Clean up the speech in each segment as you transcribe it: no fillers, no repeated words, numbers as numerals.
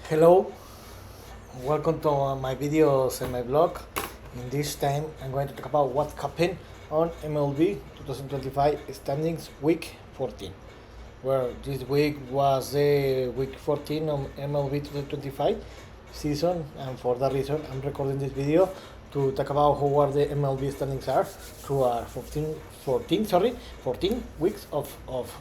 Hello, welcome to my videos and my blog. In this time, I'm going to talk about what happened on MLB 2025 standings week 14. Where this week was the week 14 of MLB 2025 season, and for that reason, I'm recording this video to talk about how are the MLB standings are through our 14 weeks of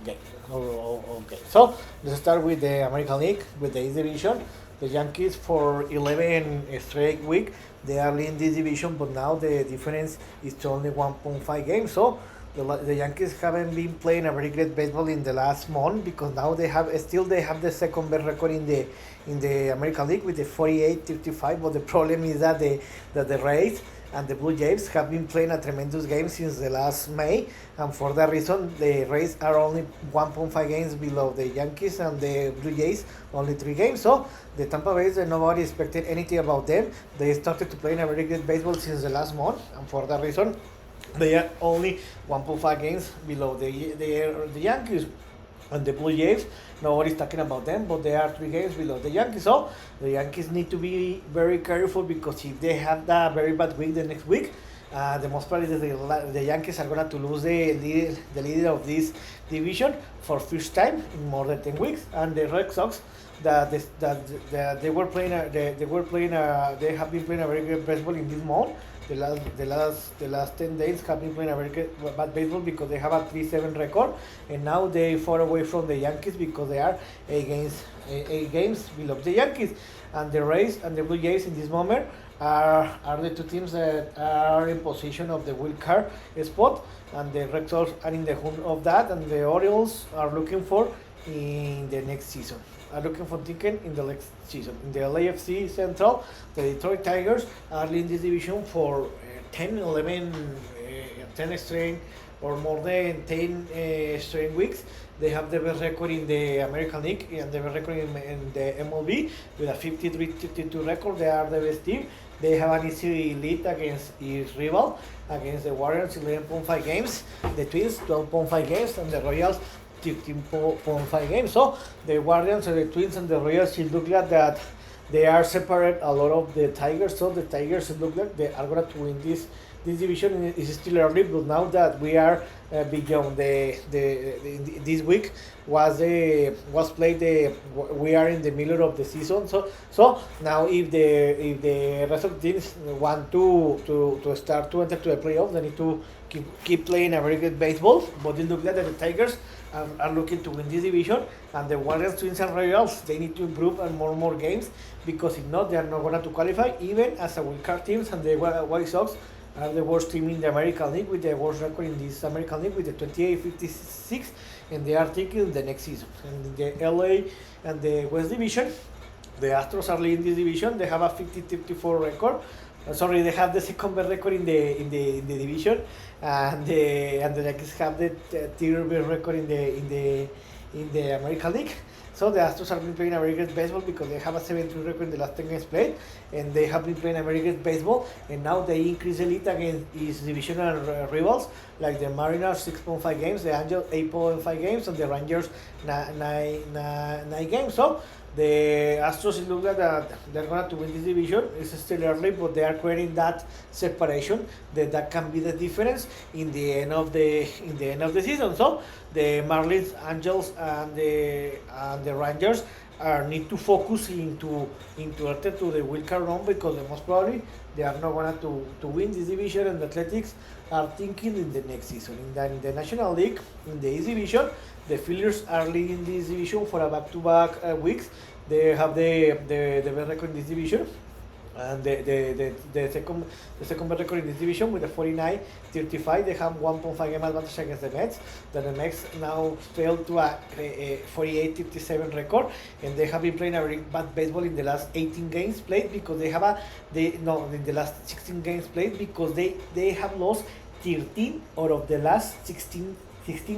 game. Okay, so let's start with the American League, with the East Division. The Yankees for 11 straight week, they are leading this division, but now the difference is to only 1.5 games. So the Yankees haven't been playing a very great baseball in the last month because now they have the second best record in the American League with the 48-35. But the problem is that the Rays and the Blue Jays have been playing a tremendous game since the last May, and for that reason, the Rays are only 1.5 games below the Yankees, and the Blue Jays only 3 games. So the Tampa Bay, nobody expected anything about them. They started to play a very good baseball since the last month, and for that reason, they are only 1.5 games below the Yankees. And the Blue Jays, nobody's talking about them, but they are 3 games below the Yankees. So the Yankees need to be very careful because if they have that very bad week the next week, the most probably the Yankees are going to lose the leader of this division for first time in more than 10 weeks. And the Red Sox, that they were playing, they have been playing a very good baseball in this month. The last 10 days have been playing a very good, bad baseball because they have a 3-7 record, and now they far away from the Yankees because they are 8 games below the Yankees, and the Rays and the Blue Jays in this moment are the two teams that are in position of the wild card spot, and the Red Sox are in the hunt of that, and the Orioles are looking for in the next season. Are looking for ticket in the next season. In the LAFC Central, the Detroit Tigers are leading this division for 10, 11, 10 straight or more than 10 straight weeks. They have the best record in the American League and the best record in the MLB with a 53-52 record. They are the best team. They have an easy lead against its rival, against the Warriors, 11.5 games, the Twins, 12.5 games, and the Royals, 15.5 games. So the Guardians and the Twins and the Royals, it look like that they are separate a lot of the Tigers. So the Tigers, it look like they are going to win this division. Is still early, but now that we are beyond this week was played we are in the middle of the season. So now if the rest of the teams want to start to enter to the playoffs, they need to keep playing a very good baseball. But it looks like that the Tigers are looking to win this division, and the Warriors, Twins, and Royals, they need to improve and more games because if not, they are not going to qualify even as a wild card teams. And the White Sox are the worst team in the American League with the worst record in this American League with the 28-56, and they are thinking the next season. And the LA and the West Division, the Astros are leading this division. They have a 50-54 record. Sorry, they have the second best record in the division, and the Yankees have the third best record in the American League. So the Astros have been playing a very good baseball because they have a 7-3 record in the last 10 games played, and they have been playing a very good baseball. And now they increase the lead against its divisional rivals like the Mariners, 6.5 games, the Angels 8.5 games, and the Rangers 9 games. So the Astros, it looks like that they're going to win this division. It's still early, but they are creating that separation that can be the difference in the end of the season. So the Marlins, Angels, and the Rangers need to focus into enter to the wild card round because the most probably they are not going to win this division, and the Athletics are thinking in the next season. In the National League, in the East Division, the Phillies are leading this division for a back-to-back weeks. They have the best record in this division, and the second best record in this division with the 49-35. They have 1.5 game advantage against the Mets. Then the Mets now fell to a 48-57 record, and they have been playing a very bad baseball in the last 18 games played because in the last 16 games played because they have lost 13 out of the last 16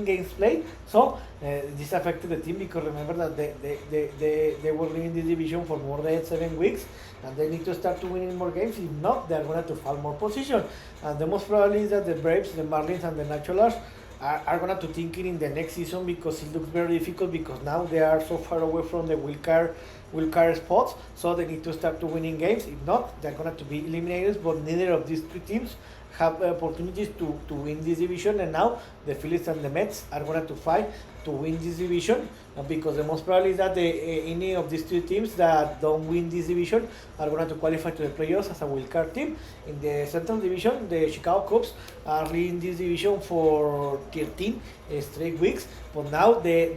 games played. So this affected the team because remember that they were leading this division for more than 7 weeks, and they need to start to winning more games. If not, they are going to fall more position. And the most probably is that the Braves, the Marlins, and the Nationals are going to think it in the next season because it looks very difficult because now they are so far away from the wild card wild card spots, so they need to start to winning games. If not, they're going to be eliminated. But neither of these two teams have opportunities to win this division, and now the Phillies and the Mets are going to fight to win this division, because the most probably is that any of these two teams that don't win this division are going to qualify to the playoffs as a wild card team. In the Central Division, the Chicago Cubs are leading this division for 13 straight weeks, but now the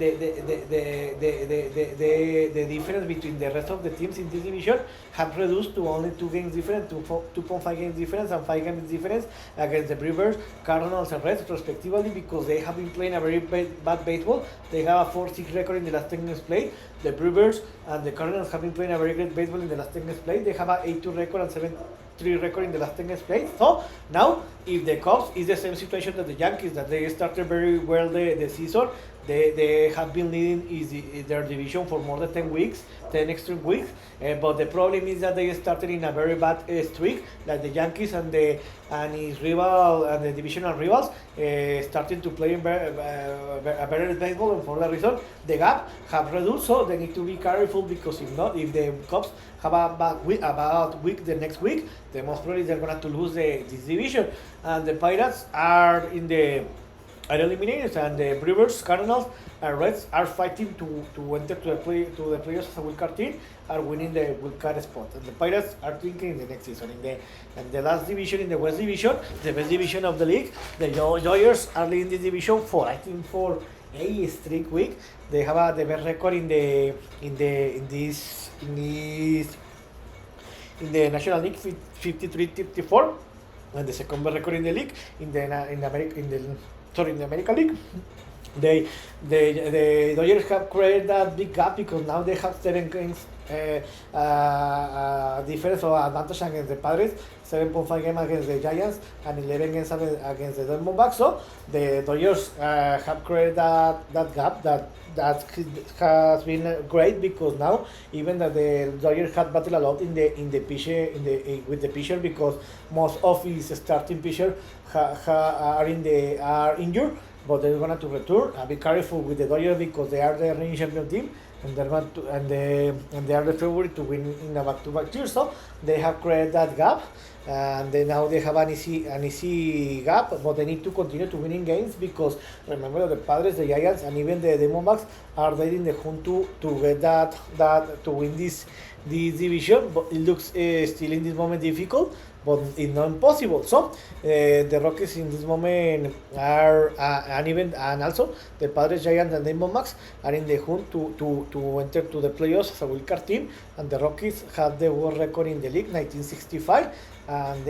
difference between the rest of the teams in this division have reduced to only 2 games difference, to 2.5 games difference and 5 games difference against the Brewers, Cardinals, and Reds respectively, because they have been playing a very bad baseball. They have a 4-6 record in the last 10 games played. The Brewers and the Cardinals have been playing a very great baseball in the last 10 games played. They have a 8-2 record and 7-3 record in the last 10 games played. So now, if the Cubs is the same situation that the Yankees, that they started very well the season, they have been leading their division for more than 10 weeks, 10 extra weeks. But the problem is that they started in a very bad streak, like the Yankees and his rival and the divisional rivals starting to play a better baseball, and for that reason the gap have reduced. So they need to be careful, because if not, if the Cubs have a bad week the next week, the most probably they're going to lose this division, and the Pirates are eliminated, and the Brewers, Cardinals, and Reds are fighting to enter to the playoffs as a wild card team, are winning the wild card spot. And the Pirates are thinking in the next season. In the last division, in the West Division, the best division of the league, the Dodgers are leading this division for 8 straight week. They have the best record in the National League, 53-54, and the second best record in the league in the American League. The Dodgers have created that big gap, because now they have 7 games difference or advantage against the Padres, 7.5 games against the Giants, and 11 games against the Diamondbacks. So the Dodgers have created that gap that has been great, because now even that the Dodgers have battled a lot with the pitcher, because most of his starting pitcher are injured, but they're going to return. Be careful with the Dodgers, because they are the reigning champion team, and they're going to, and they are the favorite to win in a back-to-back year. So they have created that gap, and now they have an easy gap, but they need to continue to winning games, because remember that the Padres, the Giants, and even the Diamondbacks are there in the hunt to get that to win this division. But it looks still in this moment difficult, but it's not impossible. So the Rockies in this moment are and also the Padres, Giants, and Diamondbacks are in the hunt to enter to the playoffs as a wild card team, and the Rockies have the worst record in the league, 1965, and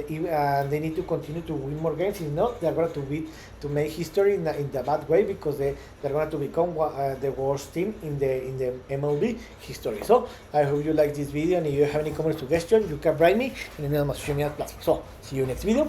they need to continue to win more games. If not, they're going to make history in the bad way, because they're going to become the worst team in the MLB history. So I hope you like this video, and if you have any comments, suggestions, you can write me in any of my social media platforms. So see you next video.